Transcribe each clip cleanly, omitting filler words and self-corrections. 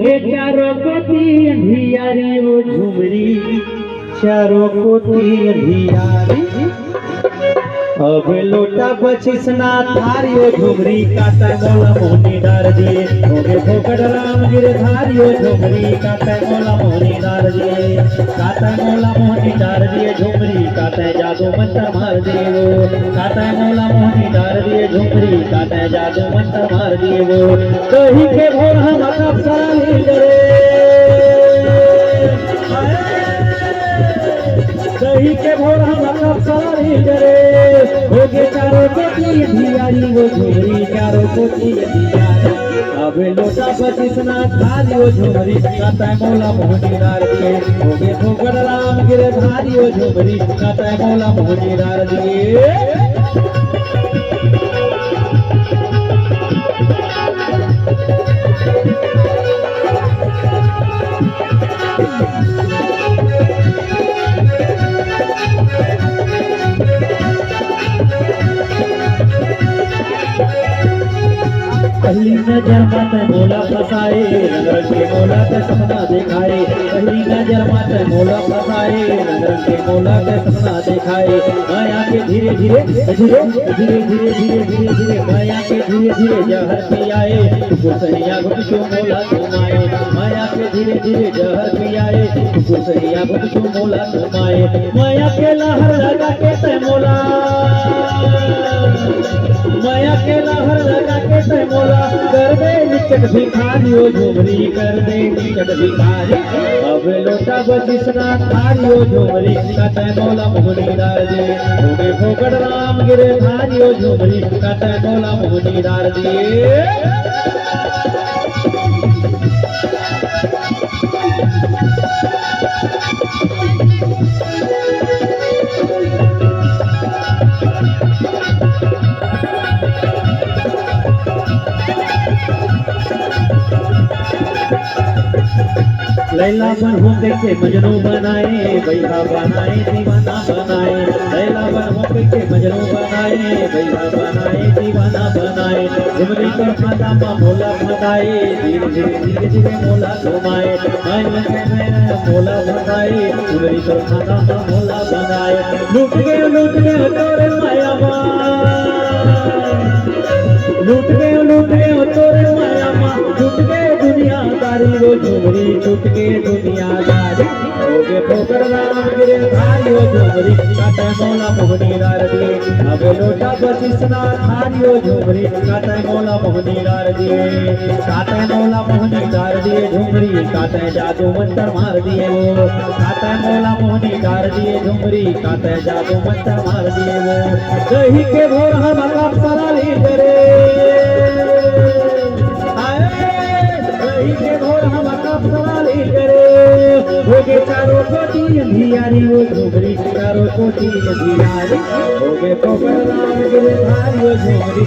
होगे चारों कोती अंधियारी वो झुमरी चारों कोती अंधियारी। अब लोटा बचिसना थारियो झुमरी काटा मोला मोहनी डार दिए होगे फोकड़ राम गिरधारियो झुमरी काटा मोला मोहनी डार दिए काटा मोला मोहनी डार दिए झुमरी काटा जादू मंत्र मार दिए वो काटा मोला मोहनी डार दिए झुमरी काटा जादू मंत्र मार दिए वो कही के भोर हम कब साली डरे कही के भोर हम कब साली डरे होगे चारों कोती अंधियारी वो झुमरी चारों कोती अंधियारी। अब लोटा बचिसना थारियो झुमरी काटा मोला मोहनी डार दिए होगे फोकड़ राम गिरधारियो झुमरी काटा मोला मोहनी डार दिए। पहली नजर मत मोला फसाए रंग रंग के मोला के सपना दिखाए पहली नजर मत मोला फसाए रंग रंग के मोला के सपना दिखाए माया के धीरे धीरे धीरे धीरे धीरे धीरे धीरे धीरे माया के धीरे धीरे जहर पियाए गुसरिया घुटू मोला घुमाए माया के धीरे धीरे जहर पियाए गुसरिया घुटू मोला घुमाए माया के लहर लगा के ते मोला माया के लहर लगा के ते मोला कर दे निकट भिखारियो झुमरी कर दे निकट भिखारी। अब लोटा बचिसना थारियो झुमरी काटा मोला मोहनी डार दिए होगे फोकड़ राम गिरधारियो झुमरी काटा मोला मोहनी डार दिए। लैला बन होके के मजनू बनाए बैहा बनाए दीवाना बनाए लैला बन होके के मजनू बनाए बैहा बनाए दीवाना बनाए झुमरी कर माता मा मोला फसाए धीरे धीरे धीरे धीरे मोला घुमाए मैं मोला फसाए झुमरी कर माता मा मोला बनाए लूट गए तोरे माया मा लूट गए तोरे माया मा लूट गए दुनियादारी वो झुमरी छूट के दुनियादारी होगे फोकड़ राम गिरधारियो झुमरी काटा मोला मोहनी डार दिए अब लोटा बचिसना थारियो झुमरी काटा मोला मोहनी डार दिए काटा मोला मोहनी डार दिए झुमरी काटा जादू मंत्र मार दिए वो काटा मोला मोहनी डार दिए झुमरी काटा जादू मंत्र मार दिए वो कही के भोर हम कब साली डरे के भोर हम कब साली डरे होगे चारों कोती अंधियारी वो झुमरी चारों कोती अंधियारी होगे फोकड़ राम गिरधारियो झुमरी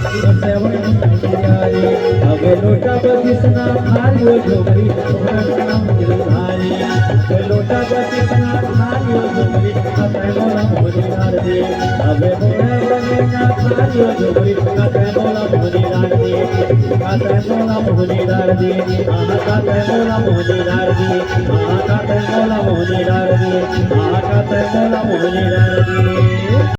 अंधियारी। अब लोटा बचिसना थारियो झुमरी राम गिरधारी लोटा बचिसना थारियो झुमरी काटा मोला मोहनी डार दिए अब मोला बनेना थारियो झुमरी काटा मोला मोहनी डार दिए काटा मोला मोहनी डार दिए काटा मोला मोहनी डार दिए काटा मोला मोहनी डार दिए काटा मोला मोहनी डार दिए।